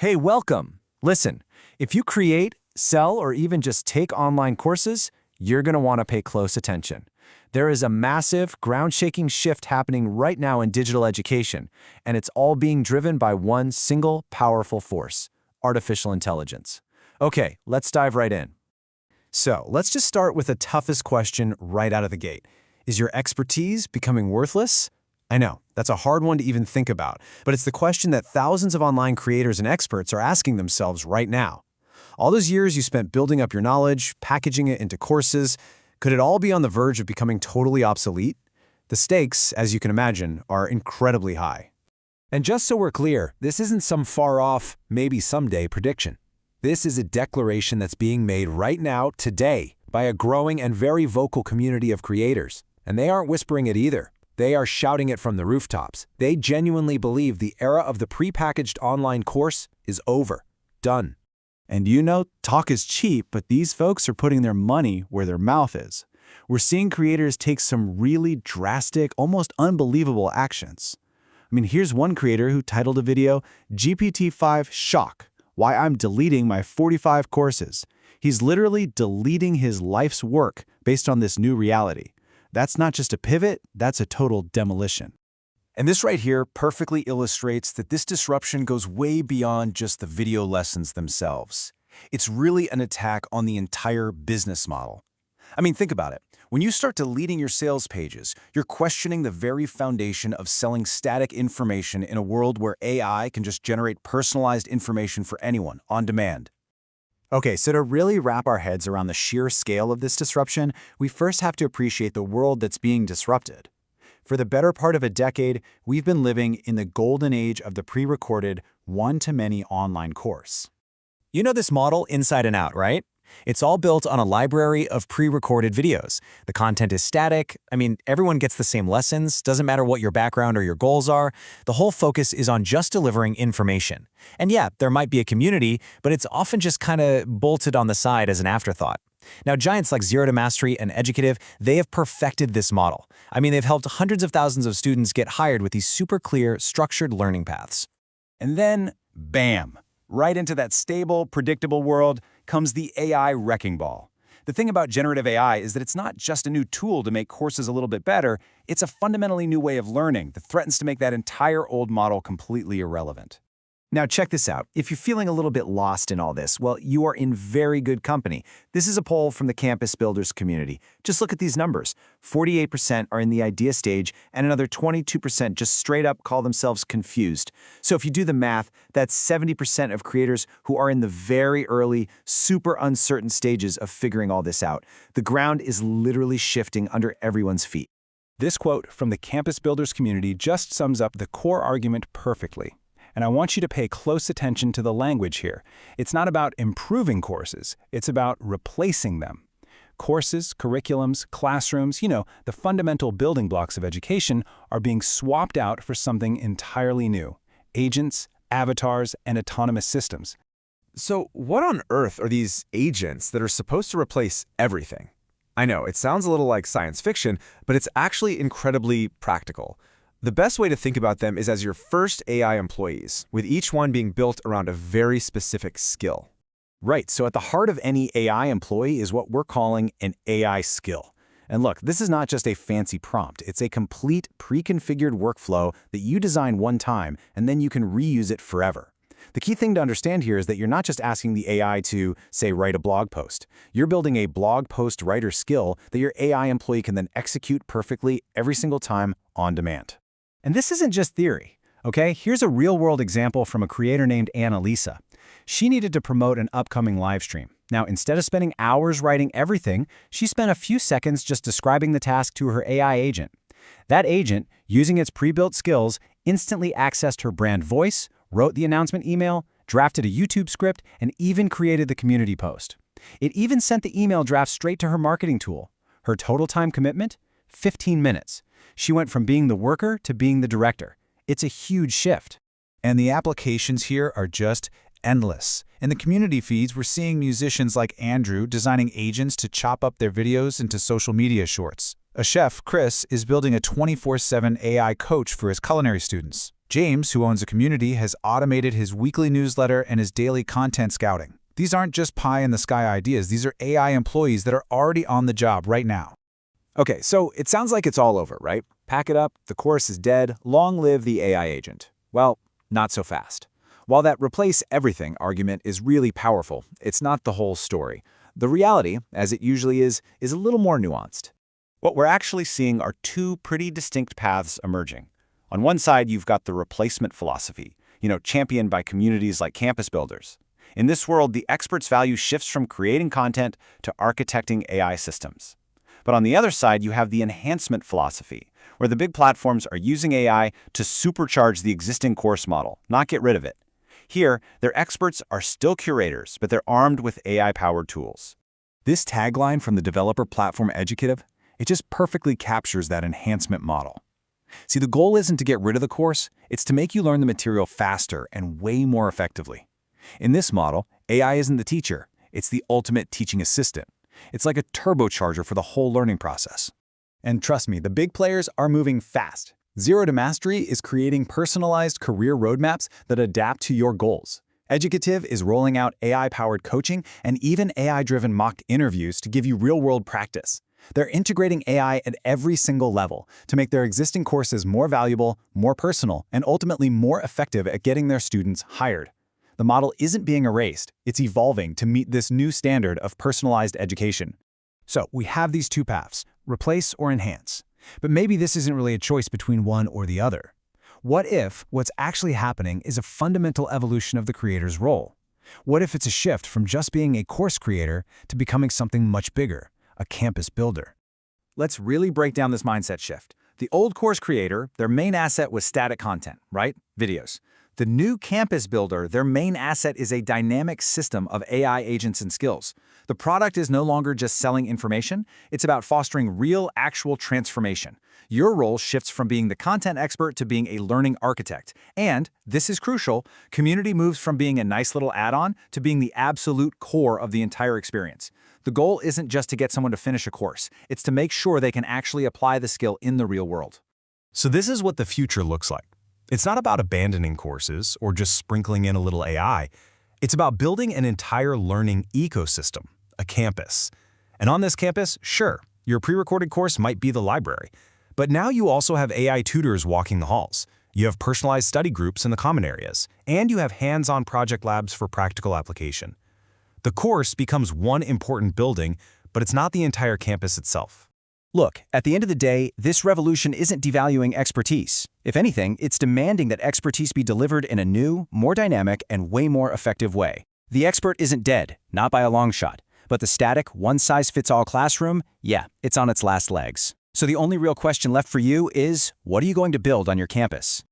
Hey, welcome. Listen, if you create, sell, or even just take online courses, you're going to want to pay close attention. There is a massive, ground-shaking shift happening right now in digital education, and it's all being driven by one single powerful force: artificial intelligence. Okay, let's dive right in. So, let's just start with the toughest question right out of the gate. Is your expertise becoming worthless? I know, that's a hard one to even think about, but it's the question that thousands of online creators and experts are asking themselves right now. All those years you spent building up your knowledge, packaging it into courses, could it all be on the verge of becoming totally obsolete? The stakes, as you can imagine, are incredibly high. And just so we're clear, this isn't some far-off, maybe someday prediction. This is a declaration that's being made right now, today, by a growing and very vocal community of creators. And they aren't whispering it either. They are shouting it from the rooftops. They genuinely believe the era of the prepackaged online course is over. Done. And you know, talk is cheap, but these folks are putting their money where their mouth is. We're seeing creators take some really drastic, almost unbelievable actions. I mean, here's one creator who titled a video, GPT-5 Shock: Why I'm Deleting My 45 Courses. He's literally deleting his life's work based on this new reality. That's not just a pivot, that's a total demolition. And this right here perfectly illustrates that this disruption goes way beyond just the video lessons themselves. It's really an attack on the entire business model. I mean, think about it. When you start deleting your sales pages, you're questioning the very foundation of selling static information in a world where AI can just generate personalized information for anyone on demand. Okay, so to really wrap our heads around the sheer scale of this disruption, we first have to appreciate the world that's being disrupted. For the better part of a decade, we've been living in the golden age of the pre-recorded one-to-many online course. You know this model inside and out, right? It's all built on a library of pre-recorded videos. The content is static. I mean, everyone gets the same lessons. Doesn't matter what your background or your goals are. The whole focus is on just delivering information. And yeah, there might be a community, but it's often just kind of bolted on the side as an afterthought. Now, giants like Zero to Mastery and Educative, they have perfected this model. I mean, they've helped hundreds of thousands of students get hired with these super clear, structured learning paths. And then, bam! Right into that stable, predictable world comes the AI wrecking ball. The thing about generative AI is that it's not just a new tool to make courses a little bit better, it's a fundamentally new way of learning that threatens to make that entire old model completely irrelevant. Now check this out. If you're feeling a little bit lost in all this, well, you are in very good company. This is a poll from the Campus Builders community. Just look at these numbers. 48% are in the idea stage, and another 22% just straight up call themselves confused. So if you do the math, that's 70% of creators who are in the very early, super uncertain stages of figuring all this out. The ground is literally shifting under everyone's feet. This quote from the Campus Builders community just sums up the core argument perfectly. And I want you to pay close attention to the language here. It's not about improving courses, it's about replacing them. Courses, curriculums, classrooms, the fundamental building blocks of education are being swapped out for something entirely new: agents, avatars, and autonomous systems. So what on earth are these agents that are supposed to replace everything? I know, it sounds a little like science fiction, but it's actually incredibly practical. The best way to think about them is as your first AI employees, with each one being built around a very specific skill. Right, so at the heart of any AI employee is what we're calling an AI skill. And look, this is not just a fancy prompt. It's a complete pre-configured workflow that you design one time, and then you can reuse it forever. The key thing to understand here is that you're not just asking the AI to, say, write a blog post. You're building a blog post writer skill that your AI employee can then execute perfectly every single time on demand. And this isn't just theory, okay? Here's a real-world example from a creator named Annalisa. She needed to promote an upcoming live stream. Now, instead of spending hours writing everything, she spent a few seconds just describing the task to her AI agent. That agent, using its pre-built skills, instantly accessed her brand voice, wrote the announcement email, drafted a YouTube script, and even created the community post. It even sent the email draft straight to her marketing tool. Her total time commitment? 15 minutes. She went from being the worker to being the director. It's a huge shift. And the applications here are just endless. In the community feeds, we're seeing musicians like Andrew designing agents to chop up their videos into social media shorts. A chef, Chris, is building a 24/7 AI coach for his culinary students. James, who owns a community, has automated his weekly newsletter and his daily content scouting. These aren't just pie-in-the-sky ideas. These are AI employees that are already on the job right now. Okay, so it sounds like it's all over, right? Pack it up, the course is dead, long live the AI agent. Well, not so fast. While that replace everything argument is really powerful, it's not the whole story. The reality, as it usually is a little more nuanced. What we're actually seeing are two pretty distinct paths emerging. On one side, you've got the replacement philosophy, championed by communities like campus builders. In this world, the expert's value shifts from creating content to architecting AI systems. But on the other side, you have the enhancement philosophy, where the big platforms are using AI to supercharge the existing course model, not get rid of it. Here, their experts are still curators, but they're armed with AI-powered tools. This tagline from the developer platform Educative, it just perfectly captures that enhancement model. See, the goal isn't to get rid of the course, it's to make you learn the material faster and way more effectively. In this model, AI isn't the teacher, it's the ultimate teaching assistant. It's like a turbocharger for the whole learning process. And trust me, the big players are moving fast. Zero to Mastery is creating personalized career roadmaps that adapt to your goals. Educative is rolling out AI-powered coaching and even AI-driven mock interviews to give you real-world practice. They're integrating AI at every single level to make their existing courses more valuable, more personal, and ultimately more effective at getting their students hired. The model isn't being erased, it's evolving to meet this new standard of personalized education. So we have these two paths, replace or enhance. But maybe this isn't really a choice between one or the other. What if what's actually happening is a fundamental evolution of the creator's role? What if it's a shift from just being a course creator to becoming something much bigger, a campus builder? Let's really break down this mindset shift. The old course creator, their main asset was static content, right? Videos. The new campus builder, their main asset is a dynamic system of AI agents and skills. The product is no longer just selling information, it's about fostering real, actual transformation. Your role shifts from being the content expert to being a learning architect. And, this is crucial, community moves from being a nice little add-on to being the absolute core of the entire experience. The goal isn't just to get someone to finish a course, it's to make sure they can actually apply the skill in the real world. So this is what the future looks like. It's not about abandoning courses or just sprinkling in a little AI. It's about building an entire learning ecosystem, a campus. And on this campus, sure, your pre-recorded course might be the library. But now you also have AI tutors walking the halls. You have personalized study groups in the common areas. And you have hands-on project labs for practical application. The course becomes one important building, but it's not the entire campus itself. Look, at the end of the day, this revolution isn't devaluing expertise. If anything, it's demanding that expertise be delivered in a new, more dynamic, and way more effective way. The expert isn't dead, not by a long shot. But the static, one-size-fits-all classroom, yeah, it's on its last legs. So the only real question left for you is, what are you going to build on your campus?